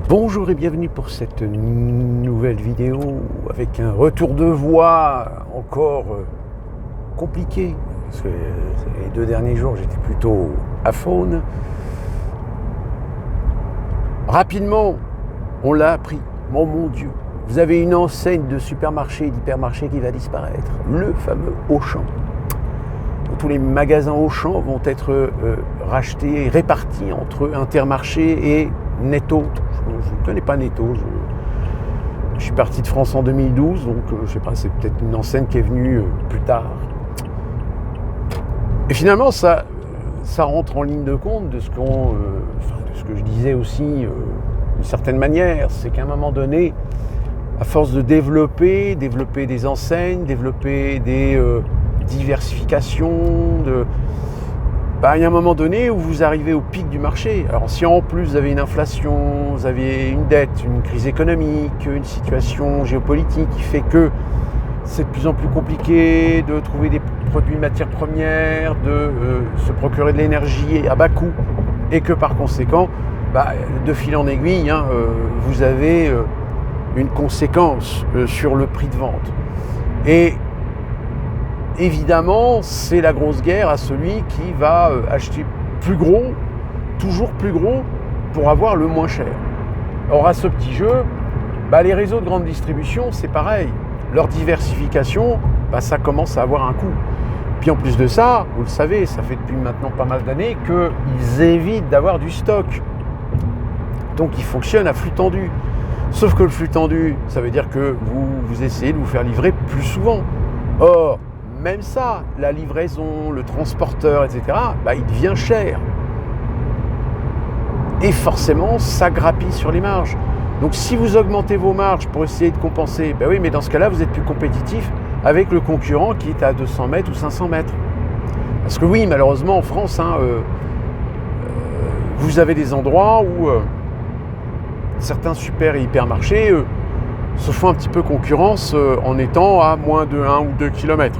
Bonjour et bienvenue pour cette nouvelle vidéo avec un retour de voix encore compliqué parce que les 2 derniers jours j'étais plutôt aphone. Rapidement, on l'a appris. Oh mon Dieu, vous avez une enseigne de supermarché et d'hypermarché qui va disparaître, le fameux Auchan. Tous les magasins Auchan vont être rachetés et répartis entre Intermarché et Netto. Je ne connais pas Netto. Je suis parti de France en 2012, donc je ne sais pas, c'est peut-être une enseigne qui est venue plus tard. Et finalement, ça rentre en ligne de compte de ce que je disais aussi d'une certaine manière, c'est qu'à un moment donné, à force de développer des enseignes, développer des diversifications, il y a un moment donné où vous arrivez au pic du marché. Alors si en plus vous avez une inflation, vous avez une dette, une crise économique, une situation géopolitique qui fait que c'est de plus en plus compliqué de trouver des produits matières premières, de se procurer de l'énergie à bas coût, et que par conséquent, de fil en aiguille, vous avez une conséquence sur le prix de vente. Et évidemment, c'est la grosse guerre à celui qui va acheter plus gros, toujours plus gros, pour avoir le moins cher. Or, à ce petit jeu, les réseaux de grande distribution, c'est pareil. Leur diversification, ça commence à avoir un coût. Puis en plus de ça, vous le savez, ça fait depuis maintenant pas mal d'années qu'ils évitent d'avoir du stock. Donc, ils fonctionnent à flux tendu. Sauf que le flux tendu, ça veut dire que vous essayez de vous faire livrer plus souvent. Or, même ça, la livraison, le transporteur, etc., il devient cher. Et forcément, ça grappille sur les marges. Donc si vous augmentez vos marges pour essayer de compenser, oui, mais dans ce cas-là, vous êtes plus compétitif avec le concurrent qui est à 200 mètres ou 500 mètres. Parce que oui, malheureusement, en France, vous avez des endroits où certains super et hypermarchés se font un petit peu concurrence en étant à moins de 1 ou 2 km.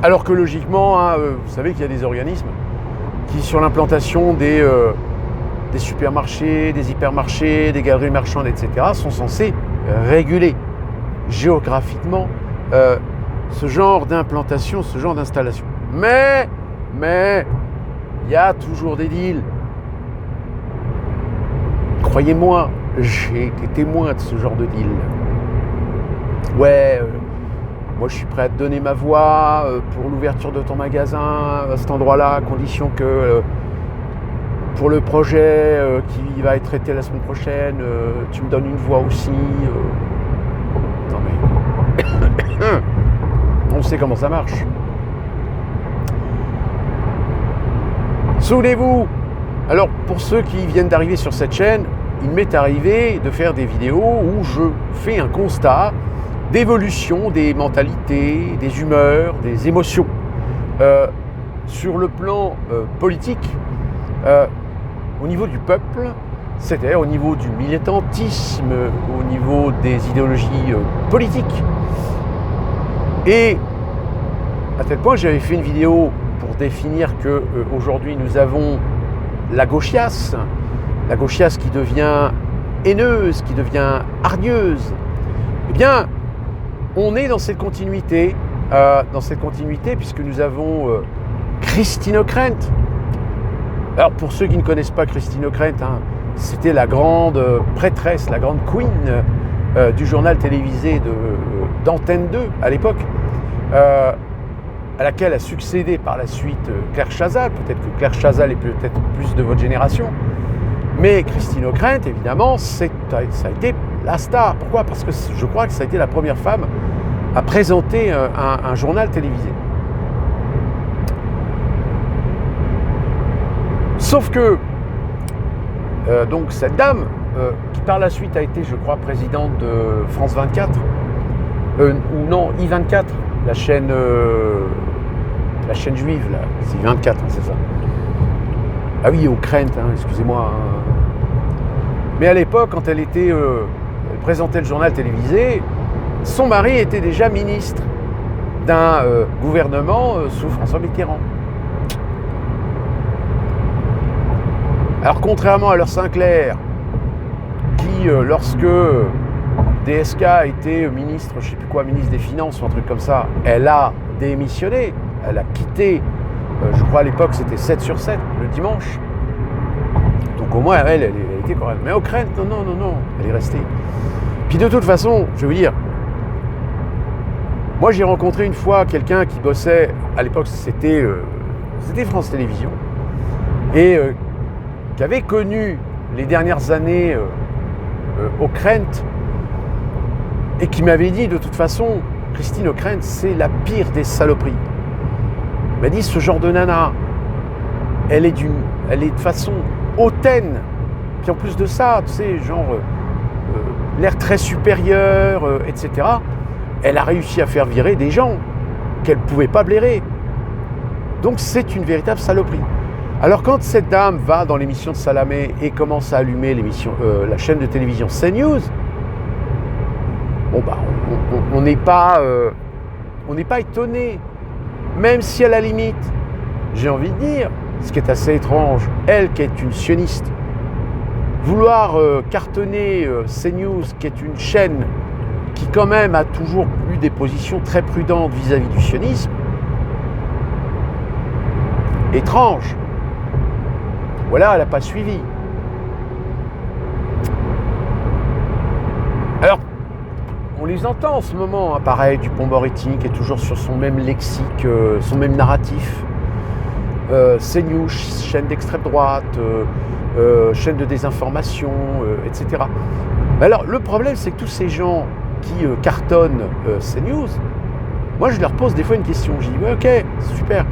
Alors que logiquement, vous savez qu'il y a des organismes qui, sur l'implantation des supermarchés, des hypermarchés, des galeries marchandes, etc., sont censés réguler géographiquement ce genre d'implantation, ce genre d'installation. Mais, il y a toujours des deals. Croyez-moi, j'ai été témoin de ce genre de deal. Moi, je suis prêt à te donner ma voix pour l'ouverture de ton magasin à cet endroit-là, à condition que pour le projet qui va être traité la semaine prochaine, tu me donnes une voix aussi. Non mais, on sait comment ça marche. Souvenez-vous, alors pour ceux qui viennent d'arriver sur cette chaîne, il m'est arrivé de faire des vidéos où je fais un constat d'évolution des mentalités, des humeurs, des émotions. Sur le plan politique, au niveau du peuple, c'est-à-dire au niveau du militantisme, au niveau des idéologies politiques. Et à tel point, j'avais fait une vidéo pour définir qu'aujourd'hui nous avons la gauchiasse qui devient haineuse, qui devient hargneuse. Eh bien, on est dans cette continuité, puisque nous avons Christine Ockrent. Alors pour ceux qui ne connaissent pas Christine Ockrent, c'était la grande prêtresse, la grande queen du journal télévisé d'Antenne 2 à l'époque, à laquelle a succédé par la suite Claire Chazal. Peut-être que Claire Chazal est peut-être plus de votre génération. Mais Christine Ockrent, évidemment, ça a été la star. Pourquoi ? Parce que je crois que ça a été la première femme à présenter un journal télévisé. Sauf que, donc cette dame, qui par la suite a été, je crois, présidente de France 24, ou non, I24, la chaîne juive, là, c'est I24, c'est ça. Ah oui, Ockrent, excusez-moi. Mais à l'époque, quand elle présentait le journal télévisé, son mari était déjà ministre d'un gouvernement sous François Mitterrand. Alors contrairement à leur Sinclair, lorsque DSK était ministre, je ne sais plus quoi, ministre des Finances ou un truc comme ça, elle a démissionné, elle a quitté, je crois à l'époque c'était 7 sur 7 le dimanche. Donc au moins elle était correcte. Mais Ockrent, non, elle est restée. Puis de toute façon, je vais vous dire, moi j'ai rencontré une fois quelqu'un qui bossait, à l'époque c'était France Télévisions, et qui avait connu les dernières années Ockrent, et qui m'avait dit de toute façon, Christine Ockrent, c'est la pire des saloperies. Il m'a dit, ce genre de nana, elle est de façon hautaine, puis en plus de ça, tu sais, genre l'air très supérieur, etc. Elle a réussi à faire virer des gens qu'elle ne pouvait pas blairer. Donc c'est une véritable saloperie. Alors quand cette dame va dans l'émission de Salamé et commence à allumer la chaîne de télévision CNews, bon bah on n'est pas étonné, même si à la limite, j'ai envie de dire, ce qui est assez étrange, elle qui est une sioniste, vouloir cartonner CNews, qui est une chaîne qui quand même a toujours eu des positions très prudentes vis-à-vis du sionisme, étrange. Voilà, elle n'a pas suivi. Alors, on les entend en ce moment, hein, pareil, Dupond-Moretti qui est toujours sur son même lexique, son même narratif. CNews, chaîne d'extrême droite, chaîne de désinformation, etc. Alors, le problème, c'est que tous ces gens qui cartonnent CNews, moi, je leur pose des fois une question. Je dis, ouais, ok, super.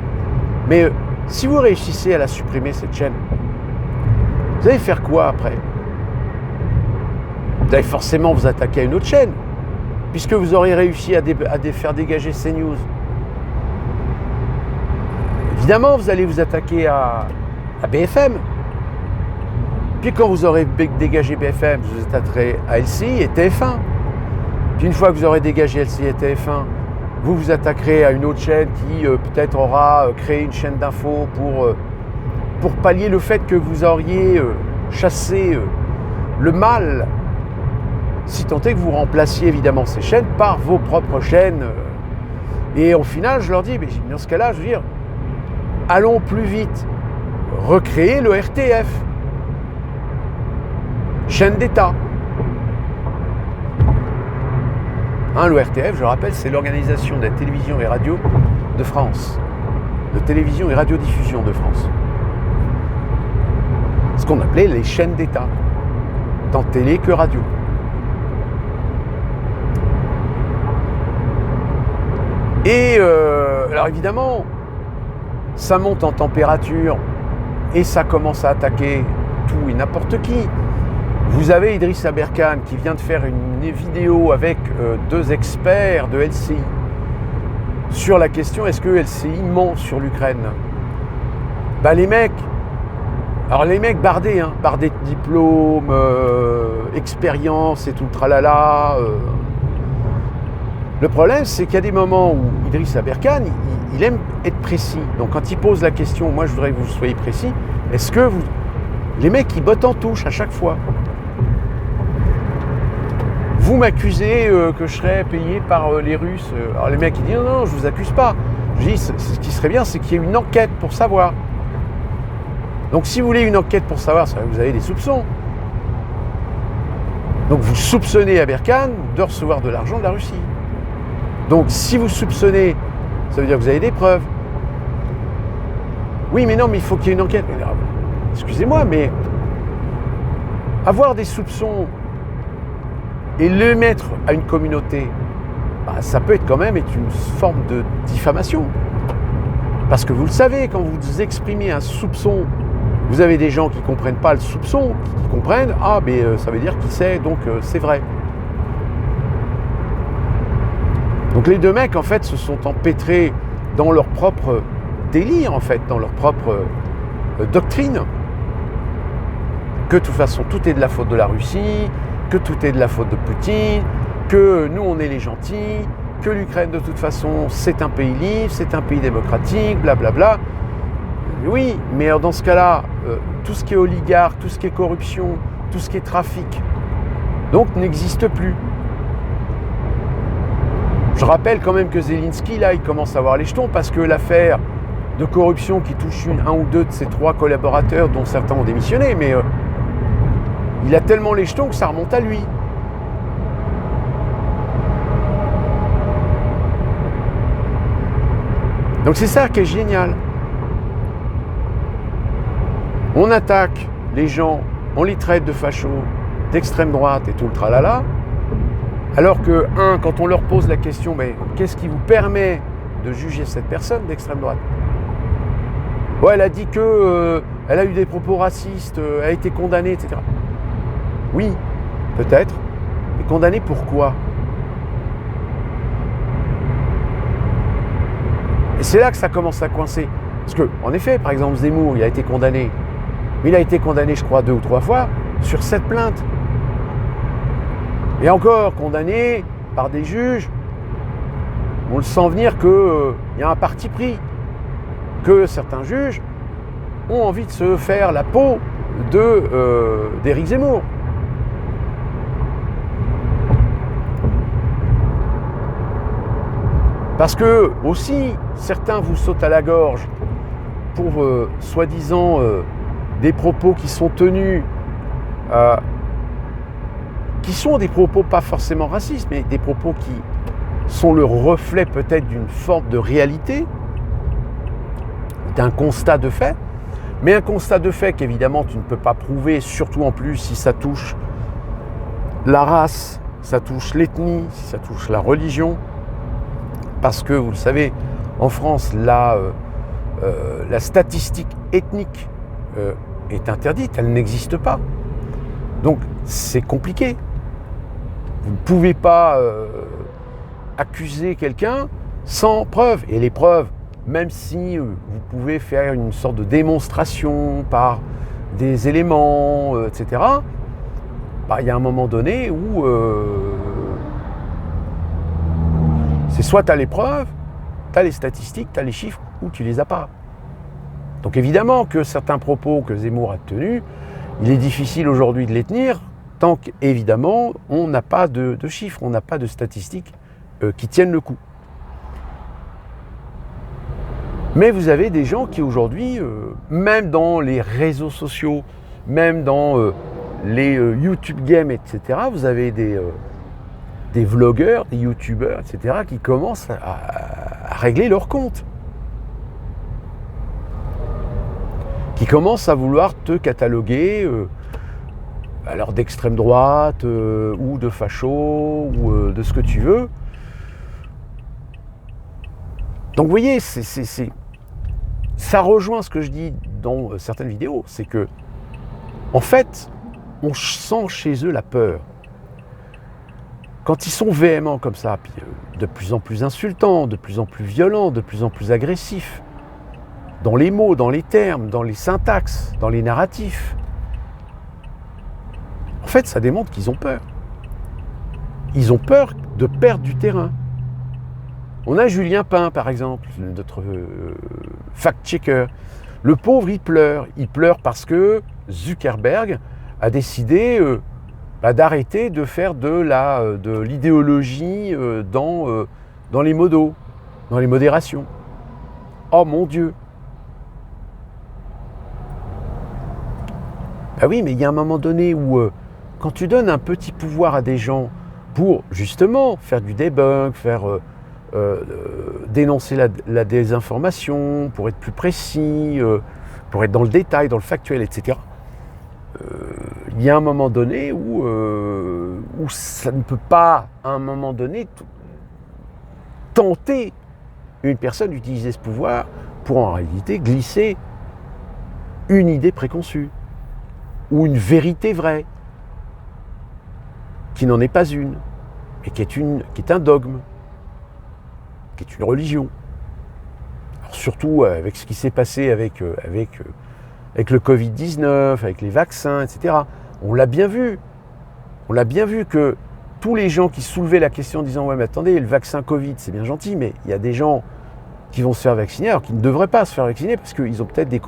Mais si vous réussissez à la supprimer, cette chaîne, vous allez faire quoi après? Vous allez forcément vous attaquer à une autre chaîne, puisque vous aurez réussi à faire dégager CNews. Évidemment, vous allez vous attaquer à BFM. Puis quand vous aurez dégagé BFM, vous vous attaquerez à LCI et TF1. Puis une fois que vous aurez dégagé LCI et TF1, vous vous attaquerez à une autre chaîne qui peut-être aura créé une chaîne d'infos pour pallier le fait que vous auriez chassé le mal, si tant est que vous remplaciez évidemment ces chaînes par vos propres chaînes. Et au final, je leur dis, mais dans ce cas-là, je veux dire, allons plus vite, recréer le RTF, chaîne d'État. Hein, le RTF, je rappelle, c'est l'Organisation de la télévision et radio de France, de télévision et radiodiffusion de France. Ce qu'on appelait les chaînes d'État, tant télé que radio. Et alors évidemment, ça monte en température et ça commence à attaquer tout et n'importe qui. Vous avez Idriss Aberkane qui vient de faire une vidéo avec 2 experts de LCI sur la question, est-ce que LCI ment sur l'Ukraine? Bah les mecs bardés, hein, bardés de diplômes, expérience et tout le tralala. Le problème, c'est qu'il y a des moments où Idriss Aberkane, il aime être précis. Donc quand il pose la question, moi je voudrais que vous soyez précis, est-ce que vous... Les mecs, ils bottent en touche à chaque fois. Vous m'accusez que je serais payé par les Russes. Alors les mecs, ils disent non, je vous accuse pas. Je dis, ce qui serait bien, c'est qu'il y ait une enquête pour savoir. Donc si vous voulez une enquête pour savoir, ça veut dire que vous avez des soupçons. Donc vous soupçonnez Aberkane de recevoir de l'argent de la Russie. Donc si vous soupçonnez, ça veut dire que vous avez des preuves. Oui, mais non, mais il faut qu'il y ait une enquête. Excusez-moi, mais avoir des soupçons et le mettre à une communauté, bah, ça peut être quand même une forme de diffamation. Parce que vous le savez, quand vous exprimez un soupçon, vous avez des gens qui ne comprennent pas le soupçon, qui comprennent, ah, mais ça veut dire qu'il sait, donc c'est vrai. Donc les 2 mecs, en fait, se sont empêtrés dans leur propre délire, en fait, dans leur propre doctrine, que de toute façon, tout est de la faute de la Russie, que tout est de la faute de Poutine, que nous, on est les gentils, que l'Ukraine, de toute façon, c'est un pays libre, c'est un pays démocratique, blablabla. Oui, mais dans ce cas-là, tout ce qui est oligarque, tout ce qui est corruption, tout ce qui est trafic, donc n'existe plus. Je rappelle quand même que Zelensky, là, il commence à avoir les jetons parce que l'affaire de corruption qui touche un ou deux de ses 3 collaborateurs, dont certains ont démissionné, mais il a tellement les jetons que ça remonte à lui. Donc c'est ça qui est génial. On attaque les gens, on les traite de fachos, d'extrême droite et tout le tralala, alors que, quand on leur pose la question, mais qu'est-ce qui vous permet de juger cette personne d'extrême droite? Ouais, elle a dit que elle a eu des propos racistes, elle a été condamnée, etc. Oui, peut-être, mais condamnée pour quoi? Et c'est là que ça commence à coincer. Parce que, en effet, par exemple, Zemmour, il a été condamné. Mais il a été condamné, je crois, 2 ou 3 fois sur 7 plaintes. Et encore condamné par des juges. On le sent venir qu'il y a un parti pris. Que certains juges ont envie de se faire la peau d'Éric Zemmour. Parce que, aussi, certains vous sautent à la gorge pour, soi-disant, des propos qui sont tenus, qui sont des propos pas forcément racistes, mais des propos qui sont le reflet peut-être d'une forme de réalité, d'un constat de fait, mais un constat de fait qu'évidemment tu ne peux pas prouver, surtout en plus si ça touche la race, ça touche l'ethnie, si ça touche la religion, parce que vous le savez, en France, la statistique ethnique est interdite, elle n'existe pas. Donc c'est compliqué. Vous ne pouvez pas accuser quelqu'un sans preuve. Et les preuves, même si vous pouvez faire une sorte de démonstration par des éléments, etc., il y a un moment donné où c'est soit tu as les preuves, tu as les statistiques, tu as les chiffres, ou tu les as pas. Donc évidemment que certains propos que Zemmour a tenus, il est difficile aujourd'hui de les tenir, tant qu'évidemment on n'a pas de chiffres, on n'a pas de statistiques qui tiennent le coup. Mais vous avez des gens qui aujourd'hui, même dans les réseaux sociaux, même dans les YouTube Games, etc., vous avez des vlogueurs, des youtubeurs, etc., qui commencent à régler leur compte. Qui commencent à vouloir te cataloguer alors d'extrême droite ou de facho ou de ce que tu veux. Donc vous voyez, ça rejoint ce que je dis dans certaines vidéos, c'est que en fait, on sent chez eux la peur. Quand ils sont véhéments comme ça, puis de plus en plus insultants, de plus en plus violents, de plus en plus agressifs, dans les mots, dans les termes, dans les syntaxes, dans les narratifs, en fait, ça démontre qu'ils ont peur. Ils ont peur de perdre du terrain. On a Julien Pain, par exemple, notre fact-checker. Le pauvre, il pleure. Il pleure parce que Zuckerberg a décidé d'arrêter de faire de l'idéologie dans les modos, dans les modérations. Oh mon Dieu! Ben oui, mais il y a un moment donné où, quand tu donnes un petit pouvoir à des gens pour, justement, faire du debug, faire dénoncer la désinformation, pour être plus précis, pour être dans le détail, dans le factuel, etc., il y a un moment donné où ça ne peut pas, à un moment donné, tenter une personne d'utiliser ce pouvoir pour, en réalité, glisser une idée préconçue ou une vérité vraie, qui n'en est pas une, mais qui est un dogme, qui est une religion. Alors surtout avec ce qui s'est passé avec le Covid-19, avec les vaccins, etc. On l'a bien vu. On l'a bien vu que tous les gens qui soulevaient la question en disant « Ouais, mais attendez, le vaccin Covid, c'est bien gentil, mais il y a des gens qui vont se faire vacciner alors qu'ils ne devraient pas se faire vacciner parce qu'ils ont peut-être des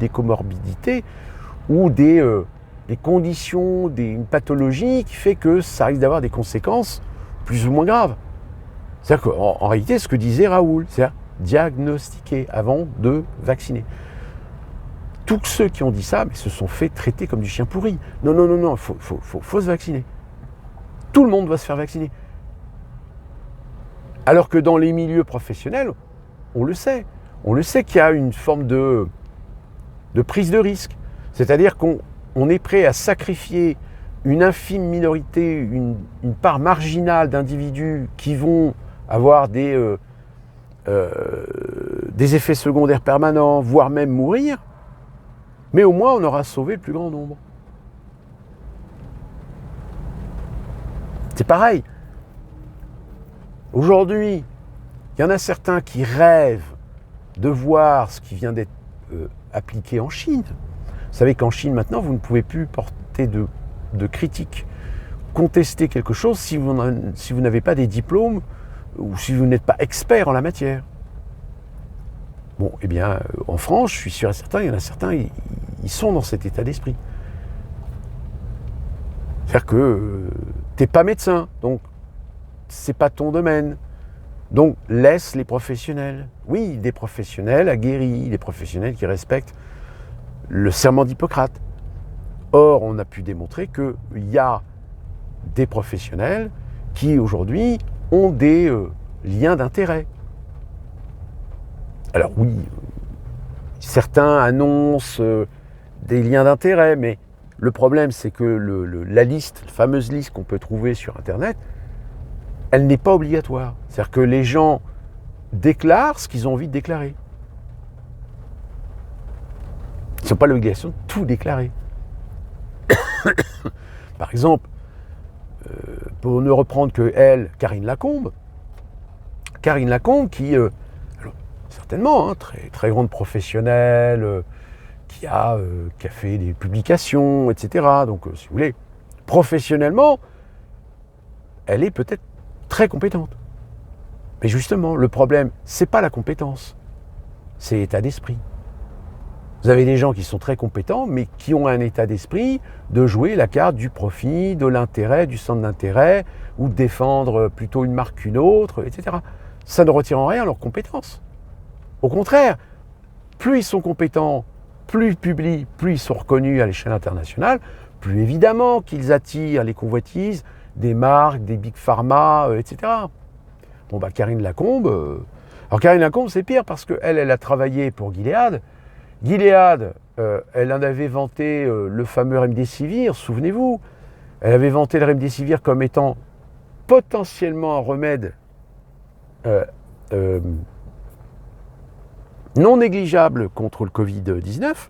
comorbidités ou des des conditions, une pathologie qui fait que ça risque d'avoir des conséquences plus ou moins graves. C'est-à-dire qu'en réalité, ce que disait Raoul, c'est-à-dire diagnostiquer avant de vacciner. Tous ceux qui ont dit ça, mais se sont fait traiter comme du chien pourri. Non, il faut se vacciner. Tout le monde va se faire vacciner. Alors que dans les milieux professionnels, on le sait. On le sait qu'il y a une forme de prise de risque. C'est-à-dire qu'on est prêt à sacrifier une infime minorité, une part marginale d'individus qui vont avoir des effets secondaires permanents, voire même mourir, mais au moins on aura sauvé le plus grand nombre. C'est pareil. Aujourd'hui, il y en a certains qui rêvent de voir ce qui vient d'être appliqué en Chine. Vous savez qu'en Chine, maintenant, vous ne pouvez plus porter de critiques, contester quelque chose si vous n'avez pas des diplômes ou si vous n'êtes pas expert en la matière. Bon, eh bien, en France, je suis sûr et certain, il y en a certains, ils sont dans cet état d'esprit. C'est-à-dire que t'es pas médecin, donc c'est pas ton domaine. Donc laisse les professionnels. Oui, des professionnels aguerris, des professionnels qui respectent le serment d'Hippocrate. Or, on a pu démontrer qu'il y a des professionnels qui aujourd'hui ont des liens d'intérêt. Alors oui, certains annoncent des liens d'intérêt, mais le problème c'est que la fameuse liste qu'on peut trouver sur Internet, elle n'est pas obligatoire. C'est-à-dire que les gens déclarent ce qu'ils ont envie de déclarer. Ils n'ont pas l'obligation de tout déclarer. Par exemple, pour ne reprendre que elle, Karine Lacombe qui, certainement, très, très grande professionnelle, qui a fait des publications, etc. Donc, si vous voulez, professionnellement, elle est peut-être très compétente. Mais justement, le problème, c'est pas la compétence, c'est l'état d'esprit. Vous avez des gens qui sont très compétents, mais qui ont un état d'esprit de jouer la carte du profit, de l'intérêt, du centre d'intérêt, ou de défendre plutôt une marque qu'une autre, etc. Ça ne retire en rien leurs compétences. Au contraire, plus ils sont compétents, plus ils publient, plus ils sont reconnus à l'échelle internationale, plus évidemment qu'ils attirent les convoitises des marques, des big pharma, etc. Bon, Karine Lacombe... Alors Karine Lacombe, c'est pire parce qu'elle a travaillé pour Gilead. Gilead, elle en avait vanté le fameux Remdesivir, souvenez-vous. Elle avait vanté le Remdesivir comme étant potentiellement un remède non négligeable contre le Covid-19.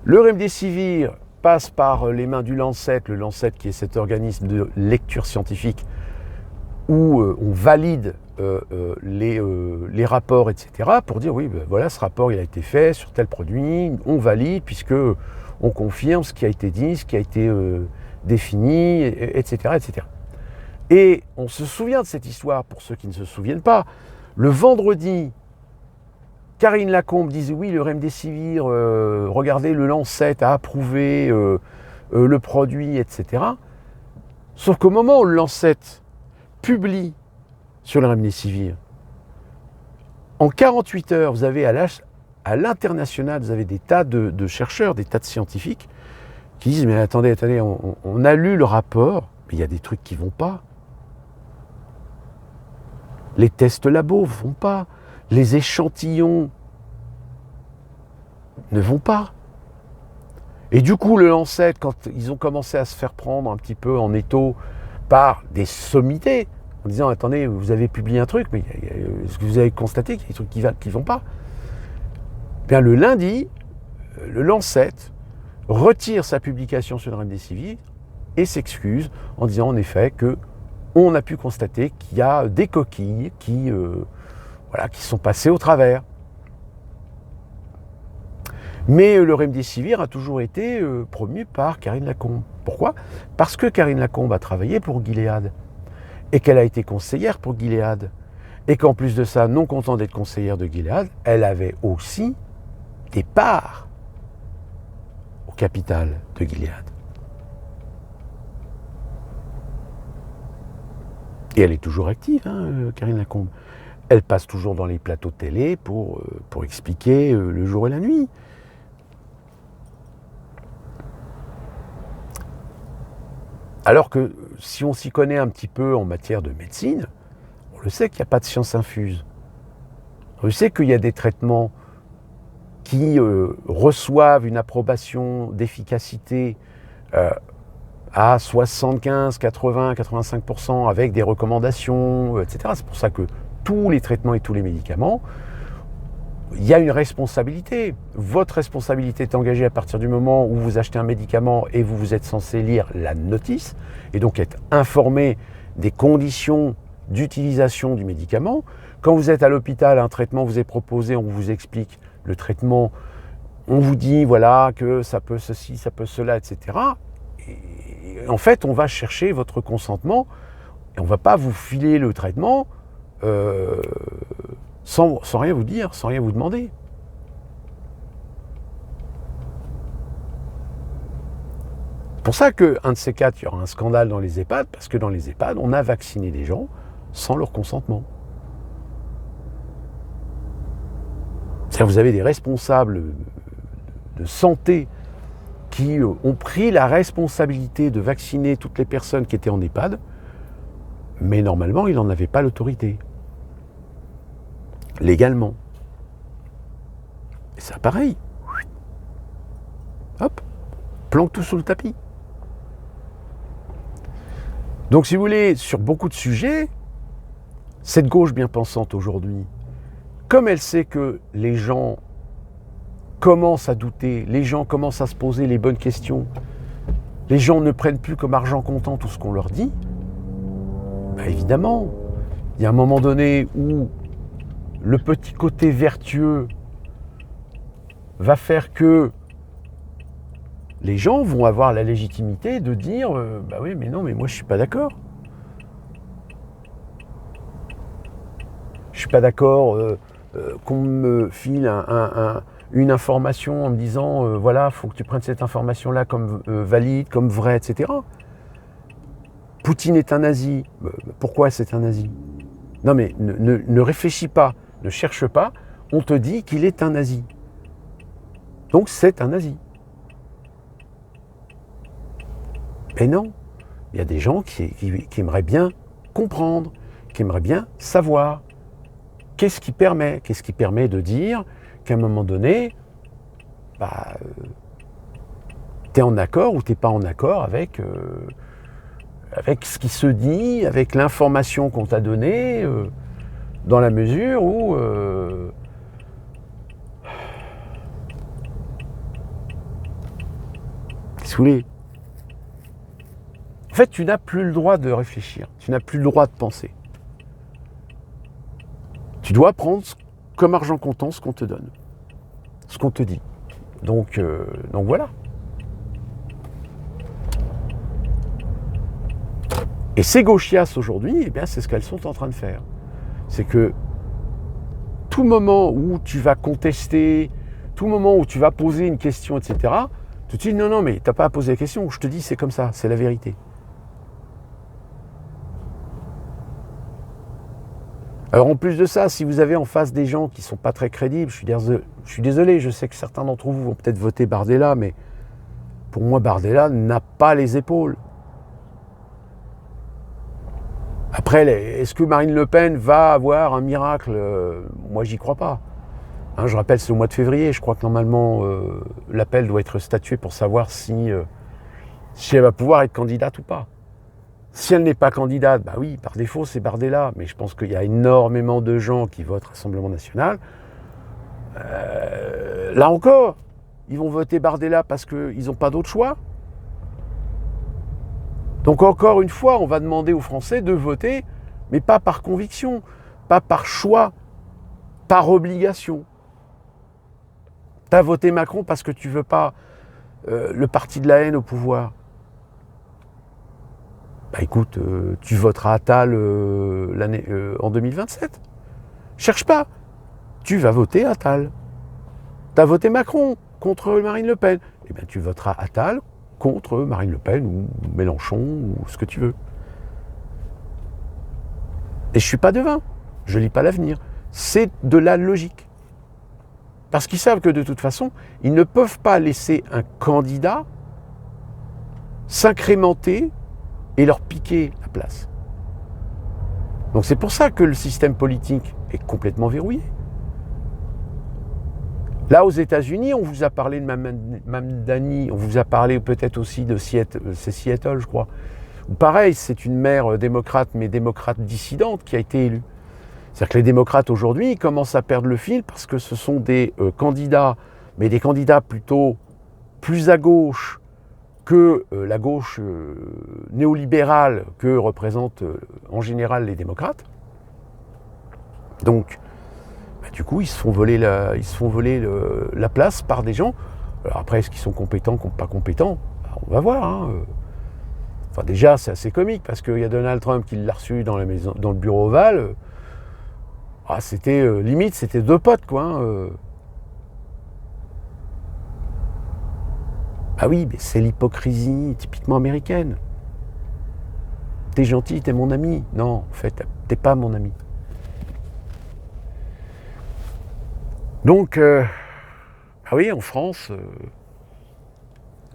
Le Remdesivir passe par les mains du Lancet, le Lancet qui est cet organisme de lecture scientifique où on valide les rapports, etc., pour dire oui, voilà, ce rapport il a été fait sur tel produit, on valide puisque on confirme ce qui a été dit, ce qui a été défini, etc., etc. Et on se souvient de cette histoire, pour ceux qui ne se souviennent pas, le vendredi, Karine Lacombe disait oui, le Remdesivir, regardez, le Lancet a approuvé le produit, etc. Sauf qu'au moment où le Lancet publie sur le Remdesivir, en 48 heures, vous avez à l'international, vous avez des tas de chercheurs, des tas de scientifiques qui disent mais attendez, on a lu le rapport, mais il y a des trucs qui ne vont pas. Les tests labo ne vont pas. Les échantillons ne vont pas. Et du coup, le Lancet, quand ils ont commencé à se faire prendre un petit peu en étau par des sommités, en disant attendez, vous avez publié un truc, mais est-ce que vous avez constaté qu'il y a des trucs qui ne vont pas? Bien, le lundi, le Lancet retire sa publication sur le Remdesivir et s'excuse en disant en effet que on a pu constater qu'il y a des coquilles qui sont passées au travers. Mais le Remdesivir a toujours été promu par Karine Lacombe. Pourquoi? Parce que Karine Lacombe a travaillé pour Gilead et qu'elle a été conseillère pour Gilead. Et qu'en plus de ça, non content d'être conseillère de Gilead, elle avait aussi des parts au capitale de Gilead. Et elle est toujours active, Karine Lacombe. Elle passe toujours dans les plateaux de télé pour expliquer le jour et la nuit. Alors que si on s'y connaît un petit peu en matière de médecine, on le sait qu'il n'y a pas de science infuse. On le sait qu'il y a des traitements qui reçoivent une approbation d'efficacité à 75, 80, 85% avec des recommandations, etc. C'est pour ça que tous les traitements et tous les médicaments, il y a une responsabilité. Votre responsabilité est engagée à partir du moment où vous achetez un médicament et vous êtes censé lire la notice et donc être informé des conditions d'utilisation du médicament. Quand vous êtes à l'hôpital, un traitement vous est proposé, on vous explique le traitement, on vous dit voilà que ça peut ceci, ça peut cela, etc. Et en fait, on va chercher votre consentement et on ne va pas vous filer le traitement sans rien vous dire, sans rien vous demander. C'est pour ça qu'un de ces quatre, il y aura un scandale dans les EHPAD, parce que dans les EHPAD, on a vacciné des gens sans leur consentement. C'est-à-dire que vous avez des responsables de santé qui ont pris la responsabilité de vacciner toutes les personnes qui étaient en EHPAD, mais normalement, ils n'en avaient pas l'autorité. Légalement. Et ça, pareil. Hop, planque tout sous le tapis. Donc, si vous voulez, sur beaucoup de sujets, cette gauche bien pensante aujourd'hui, comme elle sait que les gens commencent à douter, les gens commencent à se poser les bonnes questions, les gens ne prennent plus comme argent comptant tout ce qu'on leur dit, bah évidemment, il y a un moment donné où le petit côté vertueux va faire que les gens vont avoir la légitimité de dire bah oui, mais non, mais moi je suis pas d'accord. Je suis pas d'accord qu'on me file une information en me disant voilà, faut que tu prennes cette information-là comme valide, comme vraie, etc. Poutine est un nazi. Pourquoi c'est un nazi? Non mais ne réfléchis pas, ne cherche pas, on te dit qu'il est un nazi. Donc c'est un nazi. Mais non, il y a des gens qui aimeraient bien comprendre, qui aimeraient bien savoir qu'est-ce qui permet de dire qu'à un moment donné, tu es en accord ou tu n'es pas en accord avec ce qui se dit, avec l'information qu'on t'a donnée, dans la mesure où qu'est-ce que vous voulez ? En fait, tu n'as plus le droit de réfléchir, tu n'as plus le droit de penser. Tu dois prendre comme argent comptant ce qu'on te donne, ce qu'on te dit. Donc voilà. Et ces gauchias aujourd'hui, eh bien, c'est ce qu'elles sont en train de faire. C'est que tout moment où tu vas contester, tout moment où tu vas poser une question, etc., tout de suite, non, mais tu n'as pas à poser la question, je te dis, c'est comme ça, c'est la vérité. Alors en plus de ça, si vous avez en face des gens qui ne sont pas très crédibles, je suis désolé, je sais que certains d'entre vous vont peut-être voter Bardella, mais pour moi, Bardella n'a pas les épaules. Après, est-ce que Marine Le Pen va avoir un miracle ? Moi, j'y crois pas. Je rappelle, c'est au mois de février. Je crois que normalement, l'appel doit être statué pour savoir si elle va pouvoir être candidate ou pas. Si elle n'est pas candidate, bah oui, par défaut, c'est Bardella. Mais je pense qu'il y a énormément de gens qui votent Rassemblement National. Là encore, ils vont voter Bardella parce qu'ils n'ont pas d'autre choix. Donc encore une fois, on va demander aux Français de voter, mais pas par conviction, pas par choix, par obligation. Tu as voté Macron parce que tu ne veux pas le parti de la haine au pouvoir. Bah écoute, tu voteras Attal en 2027. Cherche pas, tu vas voter Attal. Tu as voté Macron contre Marine Le Pen. eh bien, tu voteras Attal contre Marine Le Pen ou Mélenchon ou ce que tu veux. Et je ne suis pas devin, je ne lis pas l'avenir. C'est de la logique. Parce qu'ils savent que de toute façon, ils ne peuvent pas laisser un candidat s'incrémenter et leur piquer la place. Donc c'est pour ça que le système politique est complètement verrouillé. Là, aux États-Unis, on vous a parlé de Mamdani, on vous a parlé peut-être aussi de Seattle, je crois. Pareil, c'est une maire démocrate, mais démocrate dissidente, qui a été élue. C'est-à-dire que les démocrates aujourd'hui, ils commencent à perdre le fil parce que ce sont des candidats, mais des candidats plutôt plus à gauche que la gauche néolibérale que représentent en général les démocrates. Donc, du coup, ils se font voler la place par des gens. Alors après, est-ce qu'ils sont compétents ou pas compétents? On va voir. Hein. Enfin, déjà, c'est assez comique parce qu'il y a Donald Trump qui l'a reçu dans le bureau ovale. C'était limite, c'était deux potes, quoi. Hein. Ah oui, mais c'est l'hypocrisie typiquement américaine. T'es gentil, t'es mon ami. Non, en fait, t'es pas mon ami. Donc, ah oui, en France,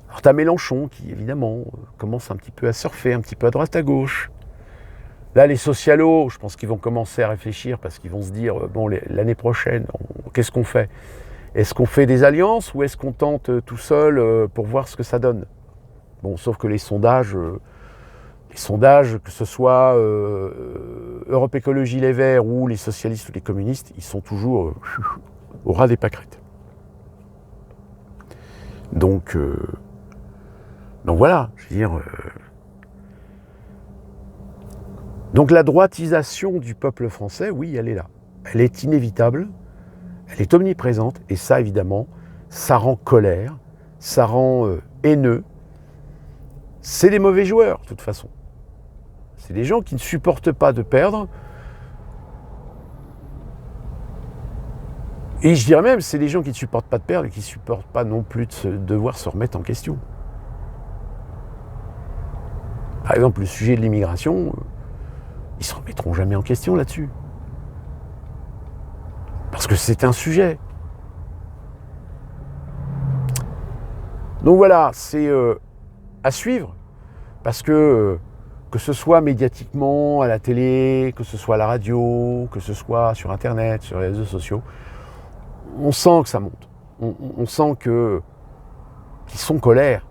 alors t'as Mélenchon qui, évidemment, commence un petit peu à surfer, un petit peu à droite, à gauche. Là, les socialos, je pense qu'ils vont commencer à réfléchir parce qu'ils vont se dire, bon, l'année prochaine, qu'est-ce qu'on fait? Est-ce qu'on fait des alliances ou est-ce qu'on tente tout seul pour voir ce que ça donne? Bon, sauf que les sondages, que ce soit Europe Écologie Les Verts ou les socialistes ou les communistes, ils sont toujours au ras des pâquerettes. Donc voilà, je veux dire. Donc la droitisation du peuple français, oui, elle est là. Elle est inévitable, elle est omniprésente, et ça, évidemment, ça rend colère, ça rend haineux. C'est des mauvais joueurs, de toute façon. C'est des gens qui ne supportent pas de perdre. Et je dirais même, c'est des gens qui ne supportent pas de perdre et qui ne supportent pas non plus de devoir se remettre en question. Par exemple, le sujet de l'immigration, ils ne se remettront jamais en question là-dessus. Parce que c'est un sujet. Donc voilà, c'est à suivre. Parce que ce soit médiatiquement, à la télé, que ce soit à la radio, que ce soit sur Internet, sur les réseaux sociaux, on sent que ça monte. On sent qu'ils sont colère,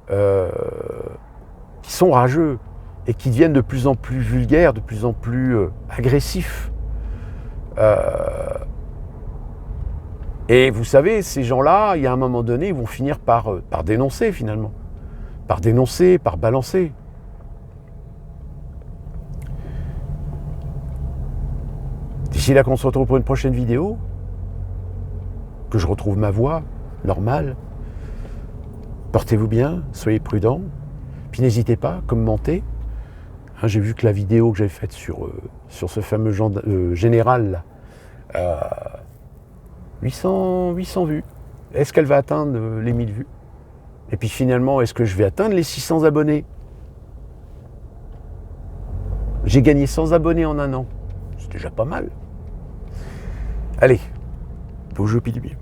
qu'ils sont rageux et qu'ils deviennent de plus en plus vulgaires, de plus en plus agressifs. Et vous savez, ces gens-là, il y a un moment donné, ils vont finir par dénoncer finalement. Par dénoncer, par balancer. D'ici là qu'on se retrouve pour une prochaine vidéo, que je retrouve ma voix normale. Portez-vous bien, soyez prudents, puis n'hésitez pas, commentez. Hein, j'ai vu que la vidéo que j'avais faite sur ce fameux général, 800 vues. Est-ce qu'elle va atteindre les 1000 vues? Et puis finalement, est-ce que je vais atteindre les 600 abonnés? J'ai gagné 100 abonnés en un an. C'est déjà pas mal. Allez, beau jeu, pile bien.